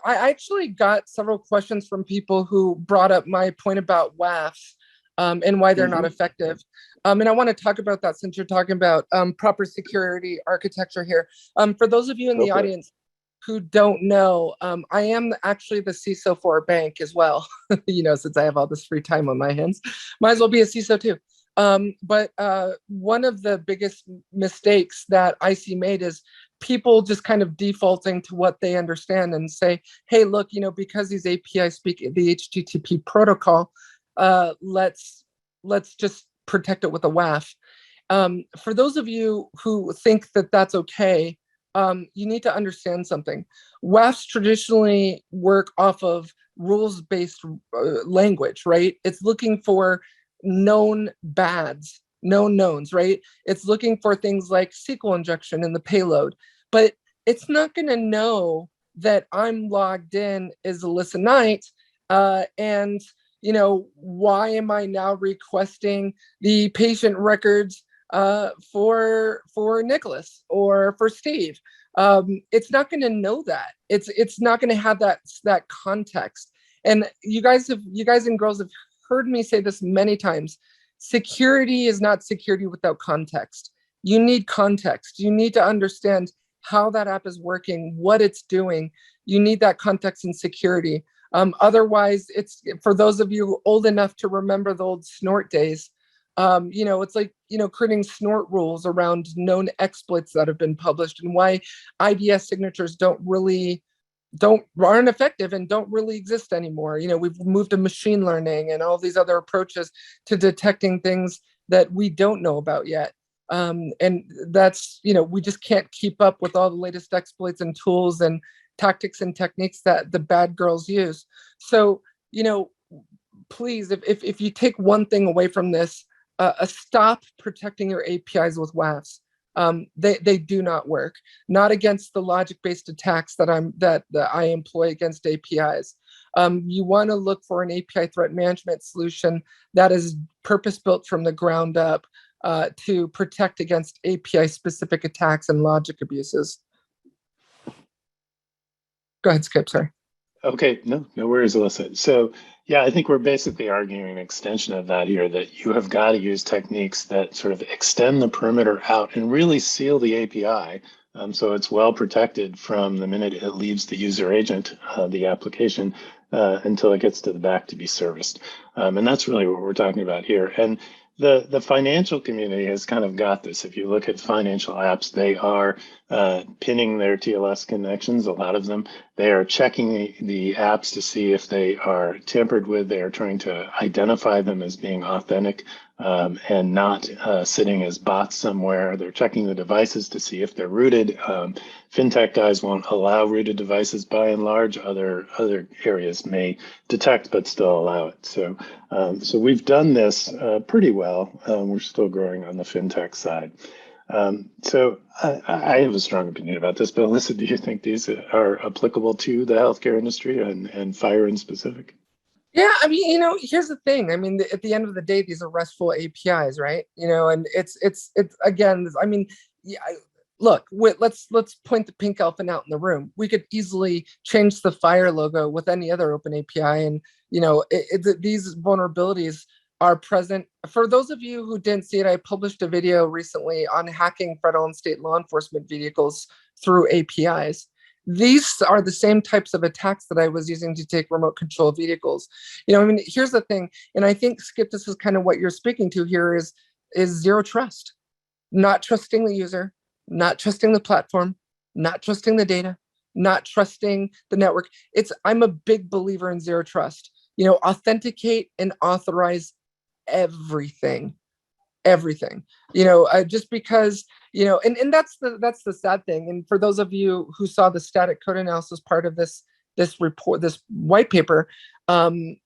S2: actually got several questions from people who brought up my point about WAFs and why they're not effective. And I want to talk about that since you're talking about proper security architecture here. For those of you in the audience who don't know, I am actually the CISO for a bank as well. Since I have all this free time on my hands, might as well be a CISO too. But one of the biggest mistakes that I see made is people just kind of defaulting to what they understand and say, hey, look, because these APIs speak the HTTP protocol, let's just protect it with a WAF. For those of you who think that that's okay, you need to understand something. WAFs traditionally work off of rules-based language, right? It's looking for known bads, known knowns, right? It's looking for things like SQL injection in the payload, but it's not going to know that I'm logged in as Alyssa Knight, and why am I now requesting the patient records for Nicholas or for Steve? It's not going to know that. It's not going to have that context. And you guys and girls have heard me say this many times. Security is not security without context. You need context. You need to understand how that app is working, what it's doing. You need that context and security. Otherwise, it's for those of you old enough to remember the old snort days. It's like, creating snort rules around known exploits that have been published and why IDS signatures aren't effective and don't really exist anymore. We've moved to machine learning and all these other approaches to detecting things that we don't know about yet. And that's, we just can't keep up with all the latest exploits and tools and tactics and techniques that the bad girls use. So, please, if you take one thing away from this, stop protecting your APIs with WAFs. They do not work. Not against the logic-based attacks that I employ against APIs. You want to look for an API threat management solution that is purpose-built from the ground up to protect against API-specific attacks and logic abuses. Go ahead, Skip, sorry.
S3: Okay, no worries, Alyssa. So yeah, I think we're basically arguing an extension of that here, that you have got to use techniques that sort of extend the perimeter out and really seal the API so it's well protected from the minute it leaves the user agent, the application, until it gets to the back to be serviced. And that's really what we're talking about here. And the financial community has kind of got this. If you look at financial apps, they are pinning their TLS connections, a lot of them. They are checking the apps to see if they are tampered with. They are trying to identify them as being authentic and not sitting as bots somewhere. They're checking the devices to see if they're rooted. FinTech guys won't allow rooted devices by and large. Other areas may detect but still allow it. So we've done this pretty well. We're still growing on the FinTech side. So I have a strong opinion about this, but Alyssa, do you think these are applicable to the healthcare industry and FHIR in specific?
S2: Yeah, I mean, here's the thing. I mean, at the end of the day, these are RESTful APIs, right? And it's again, I mean, yeah, look, let's point the pink elephant out in the room. We could easily change the FHIR logo with any other open API, and these vulnerabilities are present. For those of you who didn't see it, I published a video recently on hacking federal and state law enforcement vehicles through APIs. These are the same types of attacks that I was using to take remote control vehicles. I mean, here's the thing, and I think, Skip, this is kind of what you're speaking to here is zero trust. Not trusting the user, not trusting the platform, not trusting the data, not trusting the network. I'm a big believer in zero trust. Authenticate and authorize everything. everything, just because, and that's the sad thing. And for those of you who saw the static code analysis part of this report, this white paper,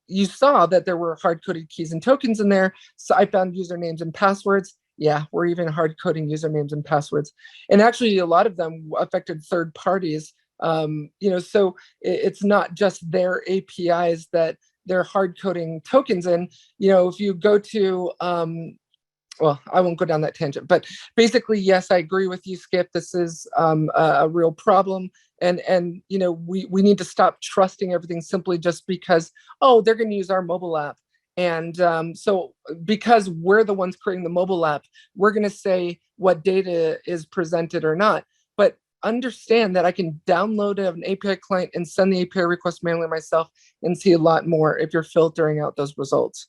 S2: you saw that there were hard-coded keys and tokens in there. So I found usernames and passwords. Yeah, we're even hard-coding usernames and passwords. And actually, a lot of them affected third parties. So it's not just their APIs that they're hard-coding tokens in. If you go to, well, I won't go down that tangent, but basically, yes, I agree with you, Skip. This is a real problem. And we need to stop trusting everything simply just because, they're going to use our mobile app. And so because we're the ones creating the mobile app, we're going to say what data is presented or not. But understand that I can download an API client and send the API request manually myself and see a lot more if you're filtering out those results.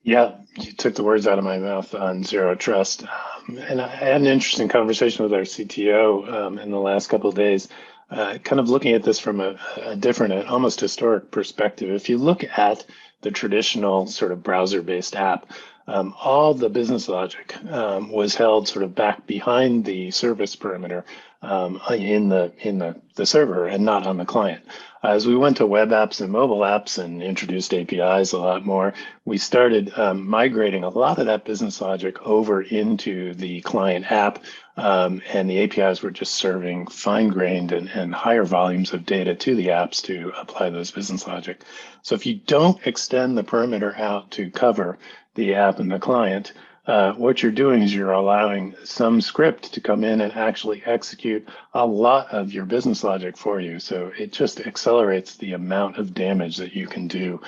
S3: Yeah, you took the words out of my mouth on zero trust. And I had an interesting conversation with our CTO in the last couple of days, kind of looking at this from a different and almost historic perspective. If you look at the traditional sort of browser-based app, all the business logic was held sort of back behind the service perimeter in the server and not on the client. As we went to web apps and mobile apps and introduced APIs a lot more, we started migrating a lot of that business logic over into the client app, and the APIs were just serving fine-grained and higher volumes of data to the apps to apply those business logic. So if you don't extend the perimeter out to cover the app and the client, what you're doing is you're allowing some script to come in and actually execute a lot of your business logic for you. So it just accelerates the amount of damage that you can do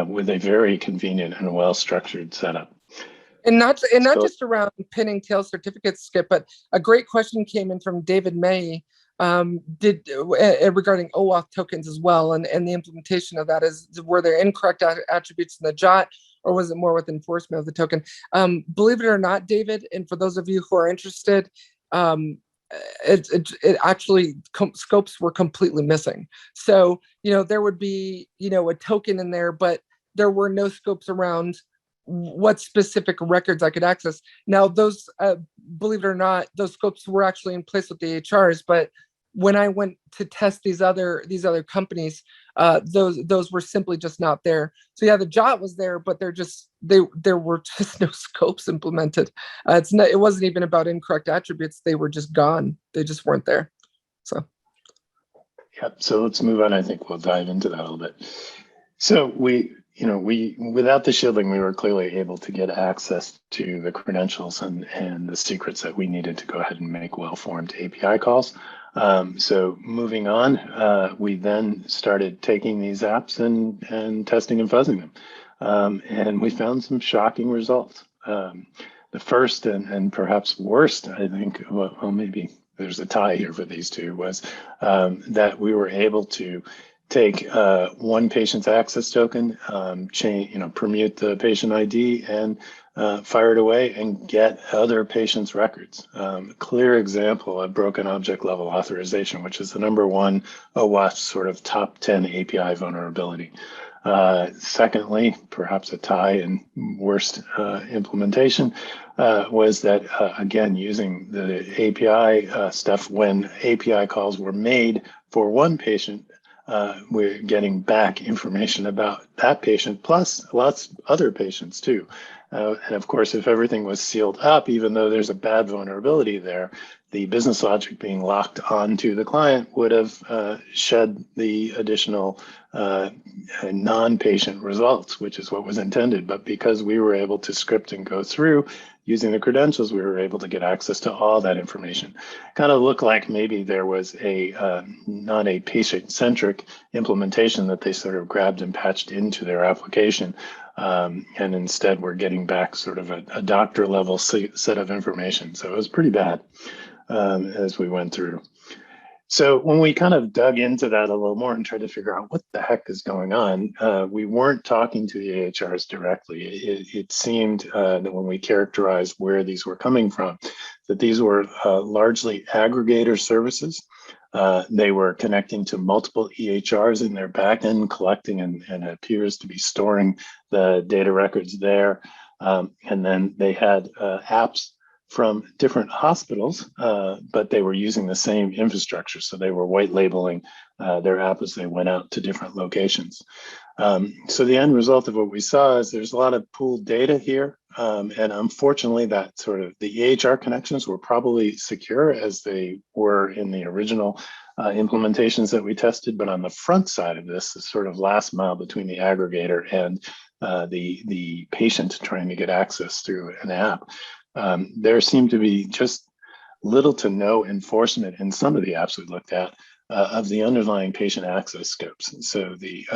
S3: with a very convenient and well-structured setup.
S2: And not just around pinning tail certificates, Skip, but a great question came in from David May regarding OAuth tokens as well, and the implementation of that. Were there incorrect attributes in the JOT, or was it more with enforcement of the token? Believe it or not, David, and for those of you who are interested, it actually scopes were completely missing. So there would be a token in there, but there were no scopes around what specific records I could access. Now those, believe it or not, those scopes were actually in place with the HRs, but when I went to test these other companies, those were simply just not there. So yeah, the JOT was there, but there were just no scopes implemented. It wasn't even about incorrect attributes. They were just gone. They just weren't there. So.
S3: Yep. So let's move on. I think we'll dive into that a little bit. So we without the shielding, we were clearly able to get access to the credentials and the secrets that we needed to go ahead and make well-formed API calls. So moving on, we then started taking these apps and testing and fuzzing them. And we found some shocking results. The first and perhaps worst, I think, well, maybe there's a tie here for these two, was that we were able to take one patient's access token, permute the patient ID, and fire it away and get other patients' records. Clear example of broken object level authorization, which is the #1 OWASP sort of top 10 API vulnerability. Secondly, perhaps a tie and worst implementation was that, again, using the API stuff, when API calls were made for one patient, we're getting back information about that patient plus lots of other patients too. And of course, if everything was sealed up, even though there's a bad vulnerability there, the business logic being locked onto the client would have shed the additional non-patient results, which is what was intended. But because we were able to script and go through using the credentials, we were able to get access to all that information. Kind of looked like maybe there was not a patient-centric implementation that they sort of grabbed and patched into their application. And instead, we're getting back sort of a doctor-level set of information. So it was pretty bad as we went through. So when we kind of dug into that a little more and tried to figure out what the heck is going on, we weren't talking to the AHRs directly. It seemed that when we characterized where these were coming from, that these were largely aggregator services. They were connecting to multiple EHRs in their backend, collecting and it appears to be storing the data records there. And then they had apps from different hospitals, but they were using the same infrastructure. So they were white labeling their app as they went out to different locations. So the end result of what we saw is there's a lot of pooled data here. And unfortunately, that sort of the EHR connections were probably secure as they were in the original implementations that we tested. But on the front side of this, the sort of last mile between the aggregator and the patient trying to get access through an app, there seemed to be just little to no enforcement in some of the apps we looked at of the underlying patient access scopes. So the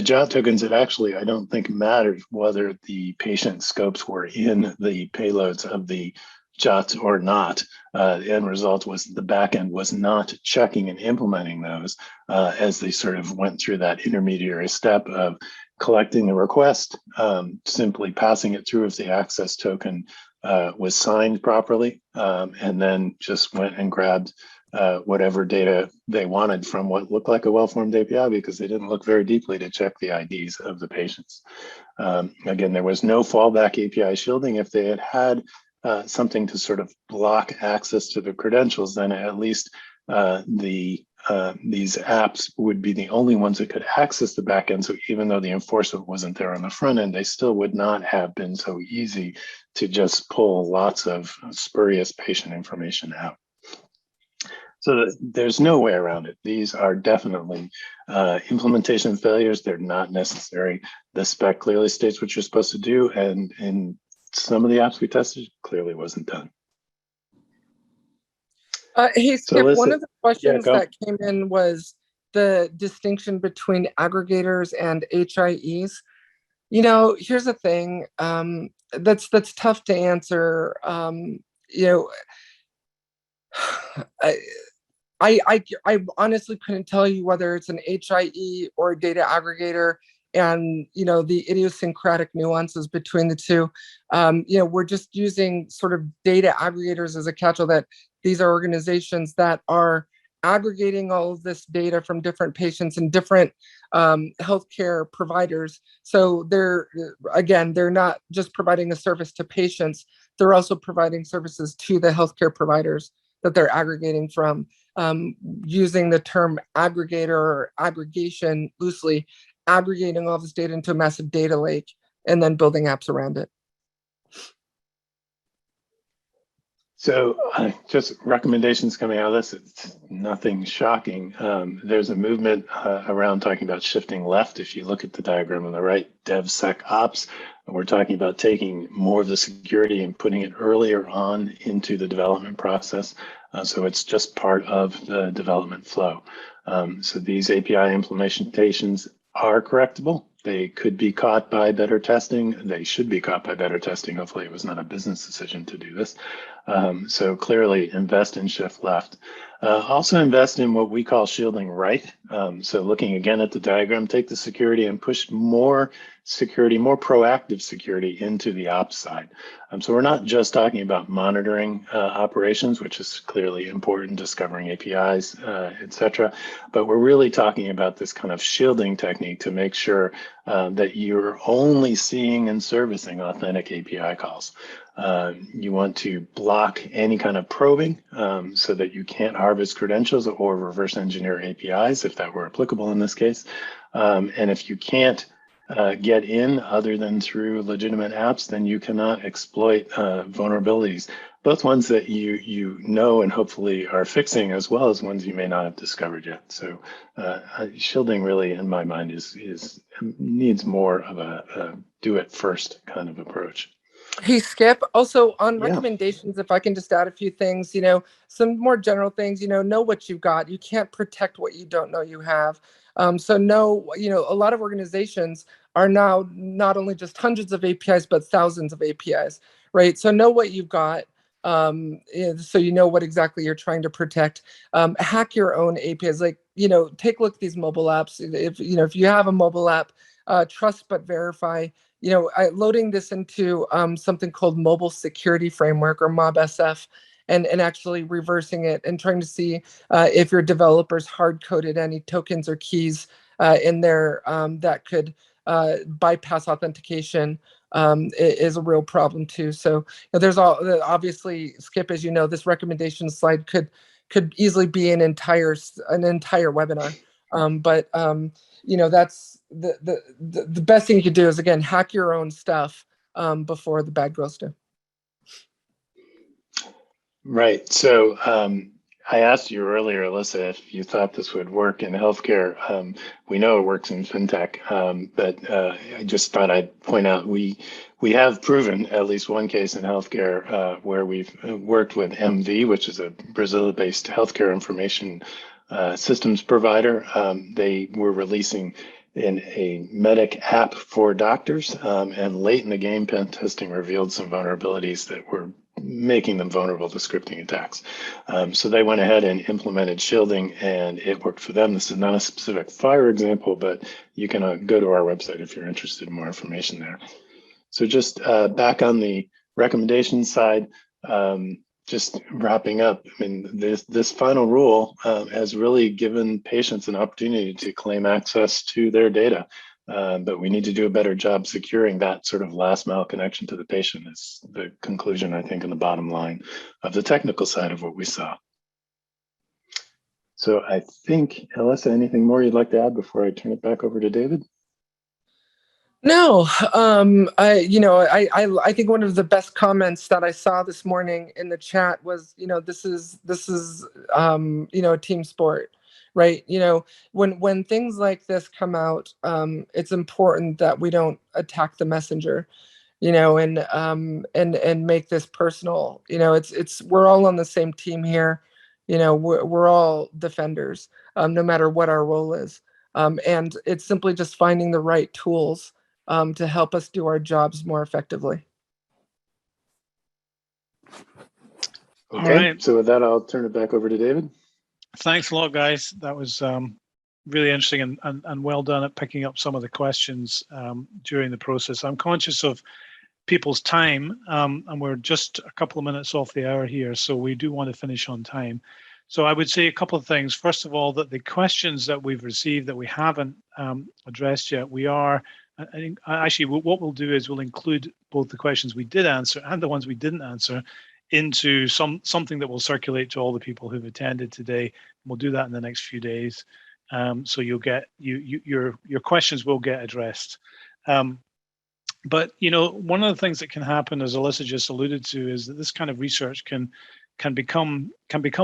S3: JOT tokens, it actually, I don't think mattered whether the patient scopes were in the payloads of the JOTs or not. The end result was the backend was not checking and implementing those as they sort of went through that intermediary step of collecting the request, simply passing it through if the access token was signed properly, and then just went and grabbed whatever data they wanted from what looked like a well-formed API because they didn't look very deeply to check the IDs of the patients. Again, there was no fallback API shielding. If they had something to sort of block access to the credentials, then at least these apps would be the only ones that could access the backend. So even though the enforcement wasn't there on the front end, they still would not have been so easy to just pull lots of spurious patient information out. So there's no way around it. These are definitely implementation failures. They're not necessary. The spec clearly states what you're supposed to do, and in some of the apps we tested, clearly wasn't done.
S2: Hey, Skip,
S3: so
S2: one of the questions that
S3: go.
S2: came in was the distinction between aggregators and HIEs. You know, here's the thing, that's tough to answer. You know, I honestly couldn't tell you whether it's an HIE or a data aggregator, and you know the idiosyncratic nuances between the two. You know, we're just using sort of data aggregators as a catch-all, that these are organizations that are aggregating all of this data from different patients and different healthcare providers. So they're not just providing a service to patients; they're also providing services to the healthcare providers that they're aggregating from. Using the term aggregator or aggregation loosely, aggregating all this data into a massive data lake and then building apps around it.
S3: So just recommendations coming out of this, it's nothing shocking. There's a movement around talking about shifting left. If you look at the diagram on the right, DevSecOps, we're talking about taking more of the security and putting it earlier on into the development process. So it's just part of the development flow. So these API implementations are correctable. They could be caught by better testing. They should be caught by better testing. Hopefully it was not a business decision to do this. So clearly invest in shift left. Also invest in what we call shielding right. So looking again at the diagram, take the security and push more security, more proactive security into the ops side. So we're not just talking about monitoring operations, which is clearly important, discovering APIs, et cetera, but we're really talking about this kind of shielding technique to make sure that you're only seeing and servicing authentic API calls. You want to block any kind of probing so that you can't harvest credentials or reverse engineer APIs if that were applicable in this case. And if you can't get in other than through legitimate apps, then you cannot exploit vulnerabilities, both ones that you know and hopefully are fixing, as well as ones you may not have discovered yet. So shielding really, in my mind, needs more of a do it first kind of approach.
S2: Hey, Skip, also on recommendations, if I can just add a few things, you know, some more general things, you know what you've got. You can't protect what you don't know you have. So you know, a lot of organizations are now not only just hundreds of APIs, but thousands of APIs, right? So know what you've got. So you know what exactly you're trying to protect. Hack your own APIs. Like, you know, take a look at these mobile apps. If you have a mobile app, trust but verify. You know, loading this into something called Mobile Security Framework, or MobSF, and actually reversing it and trying to see if your developers hard-coded any tokens or keys in there that could bypass authentication is a real problem too. So there's obviously, Skip, as you know, this recommendation slide could easily be an entire webinar. But that's the best thing you could do is, again, hack your own stuff before the bad girls do.
S3: Right. So I asked you earlier, Alyssa, if you thought this would work in healthcare. We know it works in fintech, but I just thought I'd point out we have proven at least one case in healthcare where we've worked with MV, which is a Brazil-based healthcare information systems provider. They were releasing in a medic app for doctors, and late in the game, pen testing revealed some vulnerabilities that were making them vulnerable to scripting attacks. So they went ahead and implemented shielding, and it worked for them. This is not a specific FHIR example, but you can go to our website if you're interested in more information there. So just back on the recommendation side, just wrapping up, I mean, this final rule has really given patients an opportunity to claim access to their data. But we need to do a better job securing that sort of last mile connection to the patient is the conclusion, I think, in the bottom line of the technical side of what we saw. So I think, Alyssa, anything more you'd like to add before I turn it back over to David?
S2: No, I think one of the best comments that I saw this morning in the chat was, this is a team sport. Right. When things like this come out, it's important that we don't attack the messenger, and make this personal. We're all on the same team here. We're all defenders, no matter what our role is. And it's simply just finding the right tools to help us do our jobs more effectively.
S3: Okay. Right. So with that, I'll turn it back over to David.
S1: Thanks a lot, guys. That was really interesting and well done at picking up some of the questions during the process. I'm conscious of people's time, and we're just a couple of minutes off the hour here, so we do want to finish on time. So I would say a couple of things. First of all, that the questions that we've received that we haven't addressed yet, actually what we'll do is we'll include both the questions we did answer and the ones we didn't answer into something that will circulate to all the people who've attended today. We'll do that in the next few days, so you'll get your questions will get addressed. But one of the things that can happen, as Alyssa just alluded to, is that this kind of research can become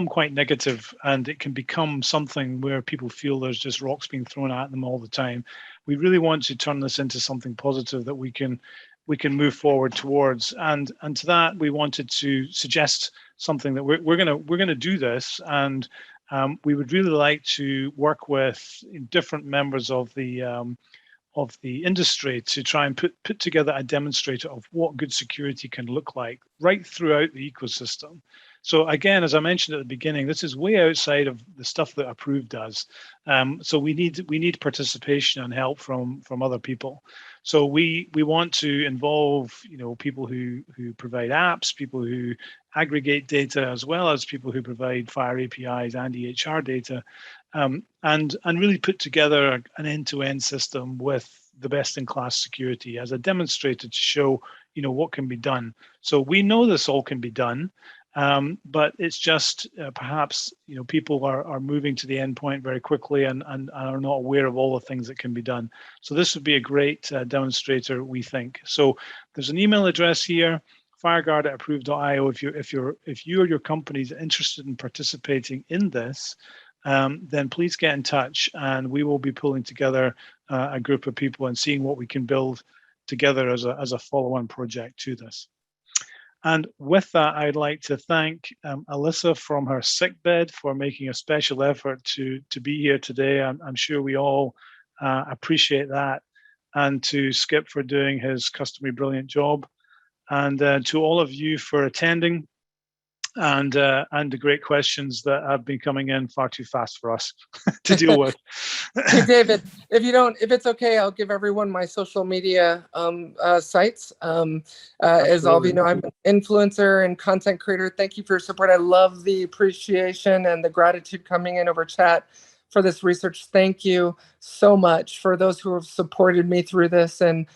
S1: quite negative, and it can become something where people feel there's just rocks being thrown at them all the time. We really want to turn this into something positive that we can move forward towards, and to that we wanted to suggest something that we're gonna do this, and we would really like to work with different members of the industry to try and put together a demonstrator of what good security can look like right throughout the ecosystem. So again, as I mentioned at the beginning, this is way outside of the stuff that Approved does. So we need participation and help from other people. So we want to involve people who provide apps, people who aggregate data, as well as people who provide FHIR APIs and EHR data, and really put together an end-to-end system with the best-in-class security as a demonstrator to show what can be done. So we know this all can be done. But it's just perhaps people are moving to the endpoint very quickly and are not aware of all the things that can be done. So this would be a great demonstrator, we think. So there's an email address here, fireguard@approved.io. If you or your company is interested in participating in this, then please get in touch, and we will be pulling together a group of people and seeing what we can build together as a follow-on project to this. And with that, I'd like to thank Alyssa from her sickbed for making a special effort to be here today. I'm sure we all appreciate that. And to Skip for doing his customary brilliant job. And to all of you for attending and the great questions that have been coming in far too fast for us to deal with.
S2: Hey, David, if it's okay, I'll give everyone my social media sites. As all of you know, I'm an influencer and content creator. Thank you for your support. I love the appreciation and the gratitude coming in over chat for this research. Thank you so much for those who have supported me through this and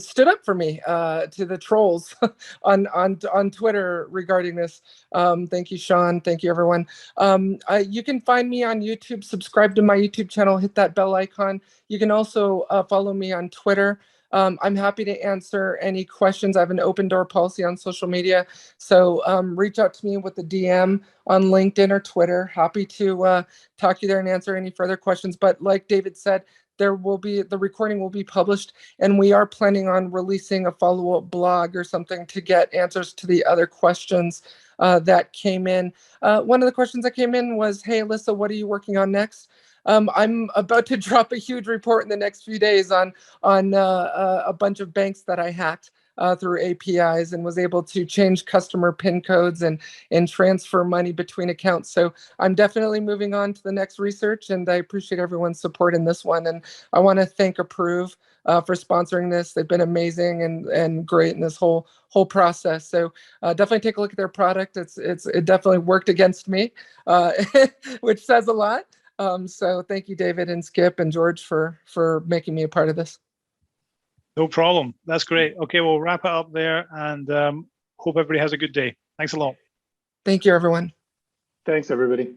S2: stood up for me to the trolls on Twitter regarding this. Thank you, Sean. Thank you, everyone. You can find me on YouTube. Subscribe to my YouTube channel. Hit that bell icon. You can also follow me on Twitter. I'm happy to answer any questions. I have an open door policy on social media. So reach out to me with a DM on LinkedIn or Twitter. Happy to talk to you there and answer any further questions. But like David said, the recording will be published, and we are planning on releasing a follow-up blog or something to get answers to the other questions that came in. One of the questions that came in was, hey, Alyssa, what are you working on next? I'm about to drop a huge report in the next few days on a bunch of banks that I hacked through APIs and was able to change customer PIN codes and transfer money between accounts. So I'm definitely moving on to the next research, and I appreciate everyone's support in this one. And I want to thank Approve for sponsoring this. They've been amazing and great in this whole process. So definitely take a look at their product. It definitely worked against me, which says a lot. So thank you, David and Skip and George for making me a part of this.
S1: No problem. That's great. Okay, we'll wrap it up there, and hope everybody has a good day. Thanks a lot.
S2: Thank you, everyone.
S3: Thanks, everybody.